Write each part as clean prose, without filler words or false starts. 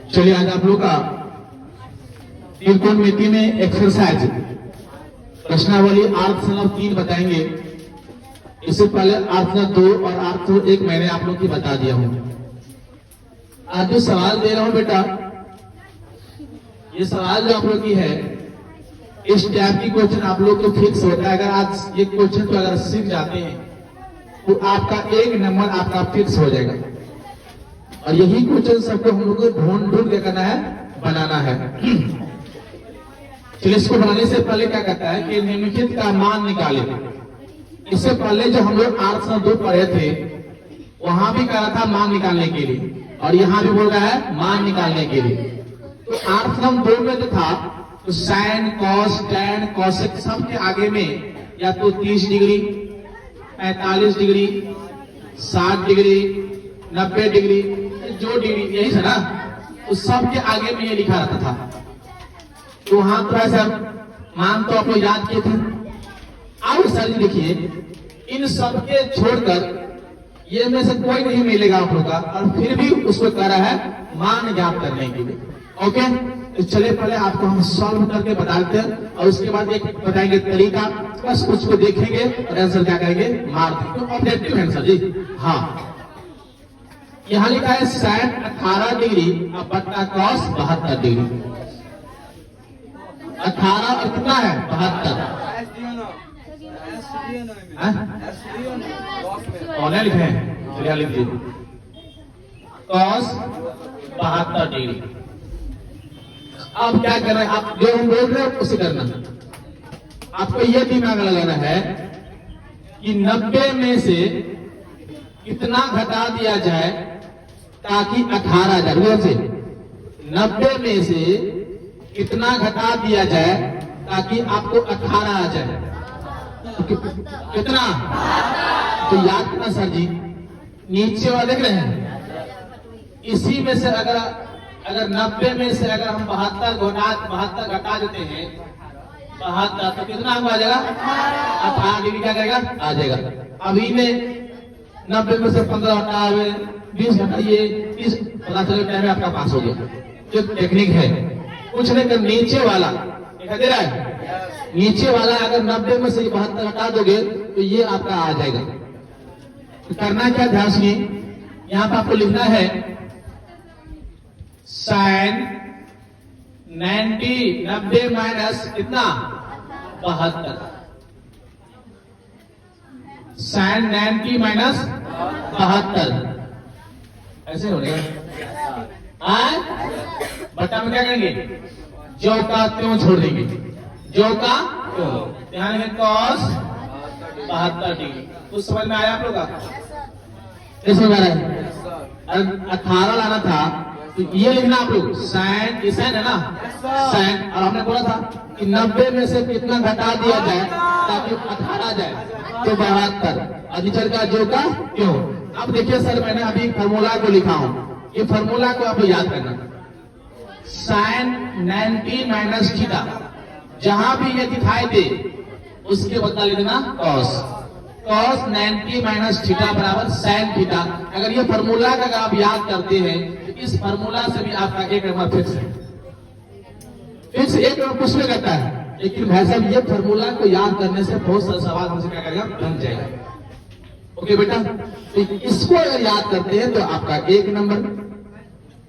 चलिए आज आप लोग का त्रिकोणमिति में एक्सरसाइज प्रश्नावली अर्थ संलग्न 3 बताएंगे। इससे पहले अर्थ 2 और अर्थ 1 मैंने आप लोग की बता दिया हूं। आज जो सवाल दे रहा हूं बेटा, ये सवाल जो आप लोग की है, इस टाइप की क्वेश्चन आप लोग को फिक्स होता है। अगर आज ये क्वेश्चन तो अगर सीख जाते हैं तो आपका 1 नंबर आपका फिक्स हो जाएगा। और यही क्वेश्चन सबको हम लोग को ढूंढ के करना है, बनाना है। चलिए इसको बनाने से पहले क्या कहता है कि निम्नलिखित का मान निकाले। इससे पहले जो हम लोग अर्थ 2 पढ़े थे वहां भी कहा था मान निकालने के लिए, और यहाँ भी बोल रहा है मान निकालने के लिए। तो अर्थ 2 में जो था तो साइन, कॉस, टैन, कॉसेक सबके आगे में या तो 30 डिग्री, 45 डिग्री, 60 डिग्री, 90 डिग्री, जो डिग्री यही था ना, उस सबके आगे में ये लिखा रहता था। तो वहां थोड़ा सा मान तो आप लोग याद किए थे। अब सर देखिए, इन सबके छोड़कर ये में से कोई नहीं मिलेगा आप लोग का, और फिर भी उसको कह रहा है मान ज्ञात करने के लिए। ओके, तो चलिए पहले आपको हम सॉल्व करके बताते हैं और उसके बाद एक बताएंगे तरीका, बस उसको देखेंगे और आंसर क्या करेंगे, मार देंगे। तो ऑब्जेक्टिव आंसर जी, हाँ यहां लिखा है साइन 18 डिग्री और बट्टा कॉस 72 डिग्री। 18 और कितना है 72, कौन लिखे हैं, चलिए लिख दीजिए कॉस 72 डिग्री। अब क्या करना है, आप जो हम बोल रहे हैं उसे करना। आपको यह दिमाग लगाना है कि 90 में से कितना घटा दिया जाए ताकि 18 आ जाए। से 90 में से कितना घटा दिया जाए ताकि आपको 18 आ जाए। कितना तो याद करना सर जी, नीचे वाले देख रहे हैं, इसी में से अगर 90 में से अगर हम 72 घटा देते हैं 72, तो कितना आ जाएगा 18 डिग्री क्या करेगा आ जाएगा। अभी में 90 में से 15 हटाए 20 घटाइए 30, पता चले टाइम में आपका पास हो गया। जो टेक्निक है कुछ नहीं कर, नीचे वाला दिखाई दे रहा है, नीचे वाला अगर 90 में से 72 हटा दोगे तो ये आपका आ जाएगा। तो करना क्या, ध्यान सुनिए, यहां पर आपको लिखना है साइन 90 माइनस कितना 72, साइन 90 माइनस 72 ऐसे हो जाएगा। बट्टा में क्या करेंगे, जो का त्यों छोड़ देंगे, जो का त्यों। ध्यान है कॉस 72 डिग्री। कुछ समझ में आया आप लोग का, इसमें 18 लाना था तो ये लिखना आप लोग साइन, ये साइन है ना साइन, और हमने बोला था कि 90 में से कितना घटा दिया जाए ताकि 18 जाए, तो 72, और नीचे का जो का क्यों। अब देखिए सर, मैंने अभी फॉर्मूला को लिखा हूं, ये फॉर्मूला को आप याद करना। साइन 90 माइनस थीटा, जहां भी ये दिखाई दे उसके बदला लिखना कॉस, कॉस 90 माइनस थीटा बराबर साइन थीटा। अगर ये फॉर्मूला का अगर आप याद करते हैं तो इस फॉर्मूला से भी आपका 1 नंबर फिक्स है। फिक्स 1 नंबर कुछ नहीं करता है, लेकिन भाई साहब ये फॉर्मूला को याद करने से बहुत सारे सवाल हमसे क्या करेगा, बन जाएगा। ओके बेटा, तो इसको अगर याद करते हैं तो आपका 1 नंबर।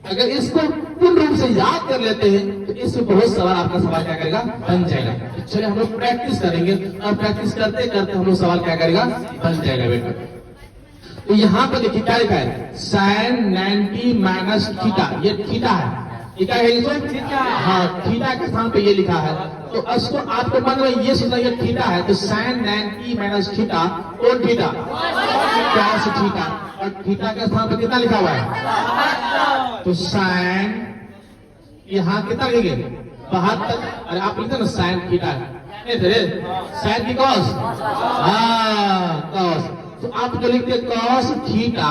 अगर इसको पूर्ण रूप से याद कर लेते हैं तो इससे बहुत सवाल आपका सवाल क्या करेगा, बन जाएगा। तो चलिए हम लोग प्रैक्टिस करेंगे, और प्रैक्टिस करते करते हम लोग सवाल क्या करेगा, बन जाएगा बेटा। तो यहाँ पर देखिए क्या लिखा है, साइन 90 माइनस थीटा, ये थीटा है, ये क्या है, हाँ थीटा के स्थान पे ये लिखा है। तो इसको आपको मन में ये सोचना ये थीटा है, तो साइन 90 माइनस थीटा, कौन थीटा, कॉस थीटा, और थीटा के स्थान पे कितना लिखा हुआ है, तो साइन यहाँ कितना लिखेंगे 72, अरे आप लिखते ना साइन थीटा है, साइन की कॉस, हाँ कॉस, तो आप जो लिखते कॉस थीटा,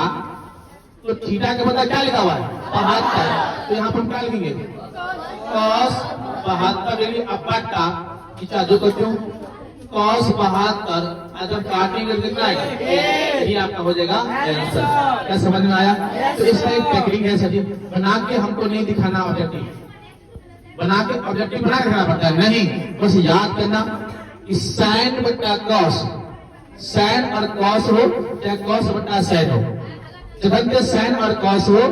तो थीटा के बदला क्या लिखा हुआ है 72, तो यहाँ पर हम क्या लिखेंगे कॉस 72 डिग्री अब बट्टा, जो करते हो कॉस 72 और जब काटेंगे तो कितना आएगा, यही आपका हो जाएगा आंसर। क्या समझ में आया? तो इसका एक टेक्निक है सर जी, बना के हमको नहीं दिखाना ऑब्जेक्टिव, बना के ऑब्जेक्टिव बना के दिखाना पड़ता है नहीं, बस याद करना कि साइन बट्टा कॉस, साइन और कॉस हो या कॉस बट्टा साइन हो, जब साइन और कॉस हो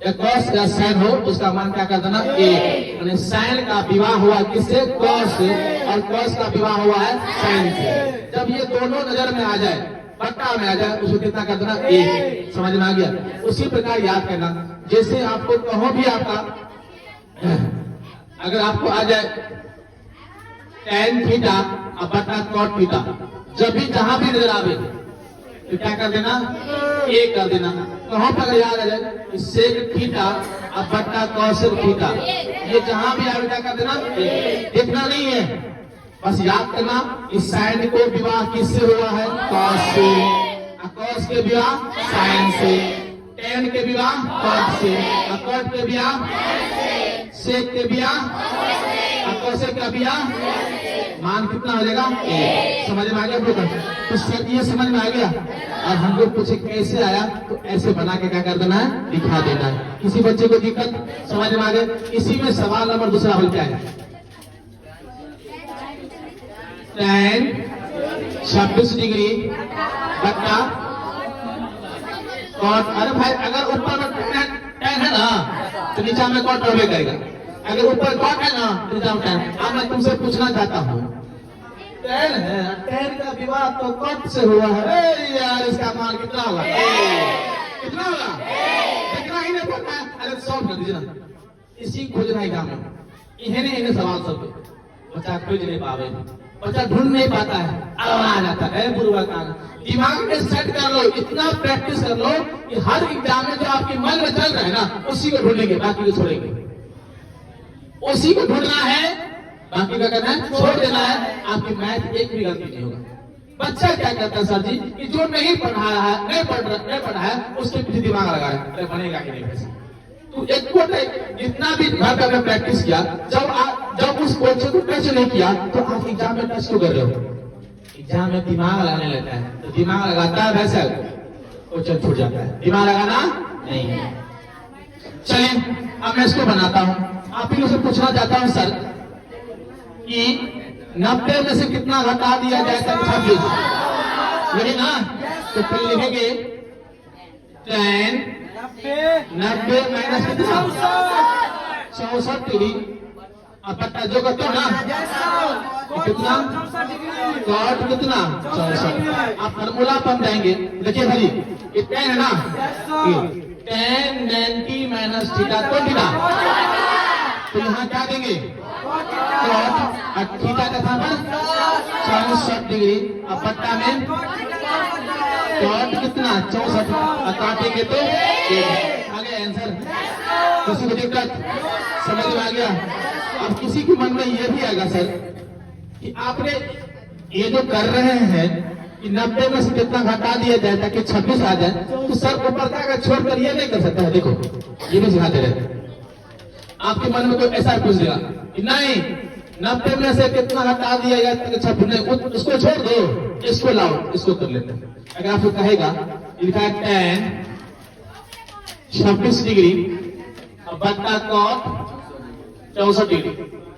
या कॉस या साइन हो तो उसका मान क्या कर देना ए, यानी साइन का विवाह हुआ किससे, कॉस से, और कॉस का विवाह हुआ है साइन से। जब ये दोनों नजर में आ जाए, पट्टा में आ जाए, उसको कितना कर देना ए। समझ में आ गया? उसी प्रकार याद करना, जैसे आपको कहो भी आपका अगर आपको आ जाए tan थीटा और बट्टा cot थीटा, जब भी जहां भी नजर आवे तो क्या कर देना, ए कर देना। कहां पर याद आ जाए, सेक थीटा और बट्टा कॉसेक थीटा, ये जहां भी आवे क्या कर देना, देखना नहीं है, बस याद करना इस साइन को विवाह किससे हुआ है, कॉस से, कॉस के विवाह साइन से, tan के विवाह cot से, cot के विवाह सेक के विवाह, कॉसेक का विवाह, मान कितना हो जाएगा ए। समझ में आ गया आपको? तो सर ये समझ में आ गया, और हमको पूछे कैसे आया तो ऐसे बना के क्या कर देना है, दिखा देना है। किसी बच्चे को दिक्कत समझ में आ गया? इसी में सवाल नंबर दूसरा हल क्या है, tan 26 डिग्री बट्टा cot। अरे भाई अगर ऊपर में tan है ना तो नीचे में cot रहने करेगा, अगर ऊपर cot है ना तो नीचे में tan। अब मैं तुमसे पूछना चाहता हूँ, tan है, tan का विवाह तो cot से हुआ है, यार इसका मान कितना होगा, कितना होगा, देखना ही नहीं पड़ता है। अरे सॉल्व कर दीजिए ना, इसी खोजना एग्जाम में, इन्हें सवाल सब बच्चा खोज नहीं पावे, बच्चा ढूंढ नहीं पाता है, आ जाता है पूर्वक। दिमाग में सेट कर लो, इतना प्रैक्टिस कर लो कि हर एग्जाम में जो आपके मन में चल रहा है ना उसी को ढूंढेंगे, बाकी को छोड़ेंगे। उसी को ढूंढना है, बाकी का करना है, छोड़ देना है। आपकी मैथ एक भी गलती नहीं होगा। बच्चा क्या करता है सर जी, कि जो नहीं पढ़ा है, नहीं पढ़ा है, उसके पीछे दिमाग लगाए, अरे बनेगा कि नहीं वैसे। तो एक जितना भी घर का प्रैक्टिस किया, जब उस क्वेश्चन को टच नहीं किया तो आप एग्जाम में टच क्यों कर रहे हो? एग्जाम में दिमाग लगाने लगता है, तो दिमाग लगाता है वैसे क्वेश्चन छूट जाता है, दिमाग लगाना नहीं है। चलिए अब मैं इसको बनाता हूं, आप ही से पूछना चाहता हूं सर कि 90 में से कितना घटा दिया जाए तक 26, यही ना? तो फिर लिखेंगे tan 90 माइनस कितना, 64 डिग्री, अब बट्टा जो करते हो ना कितना, cot कितना 64। आप फॉर्मूला पर हम जाएंगे, देखिए भाई ये tan है ना, tan 90 माइनस थीटा तो थीटा, तो यहाँ क्या देंगे cot, और थीटा का था 64 डिग्री, अब बट्टा में cot कितना 64, और काटेंगे तो आगे आंसर। किसी को दिक्कत समझ में आ गया? अब किसी के मन में ये भी आएगा सर कि आपने ये जो कर रहे हैं कि 90 में से कितना घटा दिया जाए ताकि 26 आ जाए, तो सर ऊपर का छोड़कर ये नहीं कर सकता है। देखो ये भी सिखाते रहे, आपके मन में कोई ऐसा पूछ देगा कि नहीं 90 में से कितना हटा दिया जाए ताकि 26 नहीं, उसको छोड़ दो, इसको लाओ, इसको कर लेते हैं। अगर आपको कहेगा लिखा है tan 26 डिग्री बट्टा cot 64 डिग्री,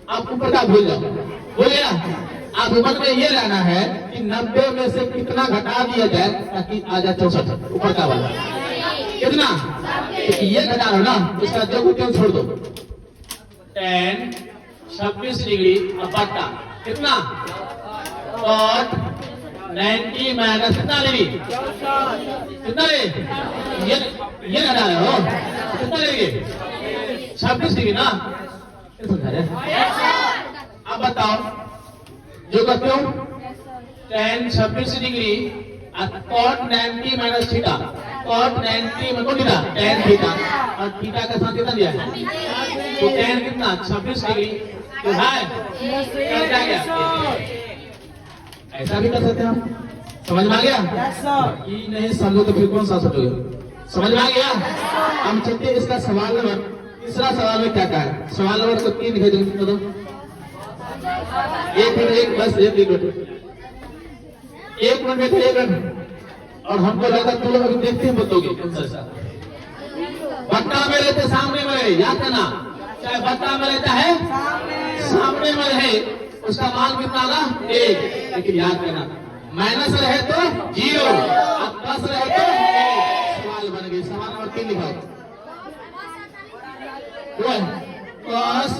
आप ऊपर का भूल जाओ, बोले ना? आप ऊपर में ये लाना है कि 90 में से कितना घटा दिया जाए ताकि आ जाए 64, ऊपर का वाला कितना, तो ये घटा लो ना, इसका जो क्यों छोड़ दो। tan 26 डिग्री बट्टा कितना cot 90 माइनस कितना डिग्री, कितना ये घटा रहे हो, कितना लेंगे 26 डिग्री ना, अब बताओ जो करते हो tan 26 degree cot 90 minus theta, cot 90 मतलब थीटा, tan थीटा, और थीटा का साथ कितना दिया है, तो tan कितना 26 डिग्री, तो है क्या गया? ऐसा भी कर सकते हैं हम। समझ में आ गया? ये नहीं समझो तो फिर कौन सा सोचोगे? समझ में आ गया? हम चलते इसका सवाल नंबर, तीसरा सवाल में क्या कहा है? सवाल नंबर को 3 लिखे दो, एक बस एक मिनट। एक मिनट में एक मिनट, और हमको लगा तुम लोग अभी देखते हैं बताओगे आंसर सा। बट्टा में रहते सामने में रहे, याद करना, चाहे बट्टा में रहता है सामने में रहे, उसका मान कितना होगा 1, लेकिन याद करना माइनस रहे तो 0 और प्लस रहे तो 1। सवाल बन गई। सवाल नंबर 3 लिखा cos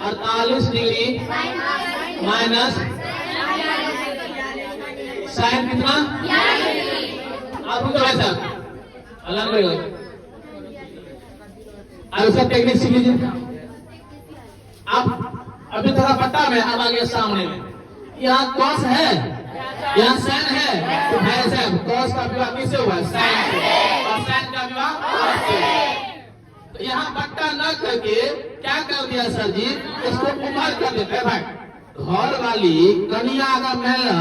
48 डिग्री माइनस साइन कितना, आप रुको भाई साहब, अलग करेगा। अब सब टेक्निक सीख लीजिए। आप अभी थोड़ा पट्टा में, अब आ गया सामने में, यहाँ कॉस है, यहाँ साइन है, तो भाई साहब कॉस का विवाह किससे हुआ? साइन से, और साइन का विवाह कॉस से। तो यहाँ बट्टा न करके क्या कर दिया सर जी, इसको उमर कर देते भाई। घर वाली कन्या अगर महिला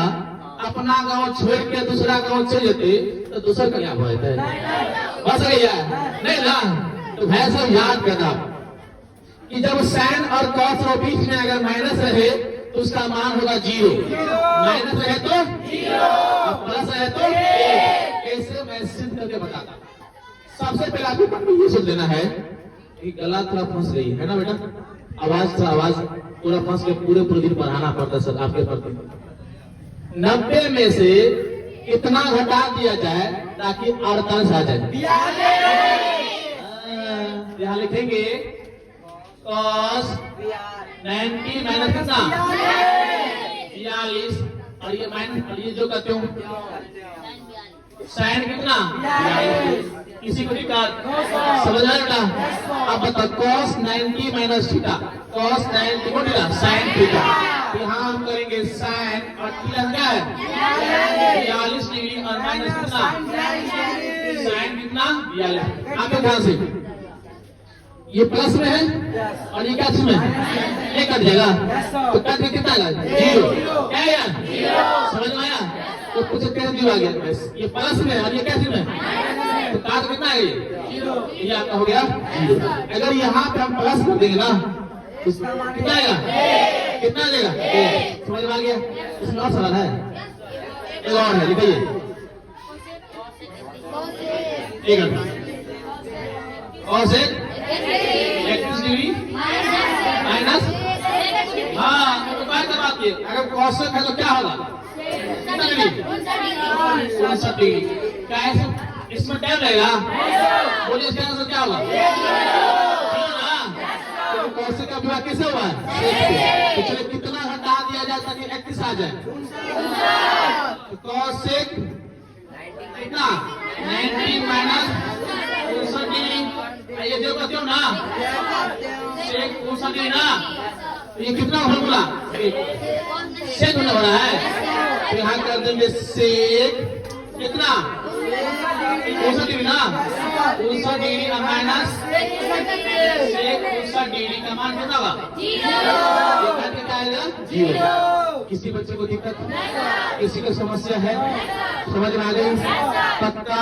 अपना गांव छोड़ के दूसरा गांव चले जाते तो दूसरा कन्या बोलते बस गई नहीं ना। तो भाई साहब याद करना कि जब साइन और कॉस के बीच में अगर माइनस रहे तो उसका मान होगा 0, माइनस रहे तो 0 और प्लस रहे तो 1। ऐसे मैं सिद्ध करके बताता। सबसे पहले आपको मन में ये सोच लेना है कि गला थोड़ा फंस गई है ना बेटा, आवाज पूरा फंस के पूरे दिन बढ़ाना पड़ता सर आपके प्रति। 90 में से कितना घटा दिया जाए ताकि 48 आ जाए? यहाँ लिखेंगे cos 90 माइनस कितना 42, और ये माइनस, और ये जो कहते हो साइन कितना, किसी को दिक्कत समझ आया बेटा? अब बताओ cos 90 माइनस थीटा, cos 90 को दिया साइन थीटा, यहाँ हम करेंगे साइन और थीटा क्या है 42 डिग्री और माइनस कितना साइन कितना 42। आपके ध्यान से ये प्लस में है और ये क्या में है, ये कट जाएगा तो कट के कितना आएगा 0, क्या है समझ में आया? तो कुछ कैसे आ गया, ये प्लस में और ये कैसे में, तो काट कितना है 0, ये आपका हो गया 0। अगर यहाँ पे हम प्लस कर देंगे ना तो कितना आएगा, कितना आ जाएगा 1। समझ में आ गया? इसमें और सवाल है, एक और है, लिखिए और से 31 डिग्री माइनस, हाँ तो बात बात की अगर कॉसेक है तो क्या होगा 59 डिग्री। क्या है इसमें टाइम लगेगा, बोलिए इसका आंसर क्या होगा? तो कॉसेक का विवाह कैसे हुआ है? तो चलिए कितना हटा दिया जाए ताकि 31 आ जाए? कॉसेक कितना 90 माइनस 59 डिग्री, ये जो कहते हो ना सेक 59 डिग्री ना, ये कितना फॉर्मूला सेक होने वाला है। तो यहाँ कर देंगे सेक कितना 59 डिग्री ना, 59 डिग्री का माइनस सेक 59 डिग्री का मान कितना होगा 0। किसी बच्चे को दिक्कत, किसी को समस्या है, समझ में आ गई? पक्का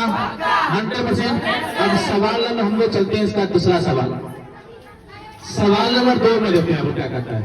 100%। अब सवाल नंबर हम लोग चलते हैं इसका दूसरा सवाल। सवाल नंबर 2 में देखते हैं अब क्या कहता है।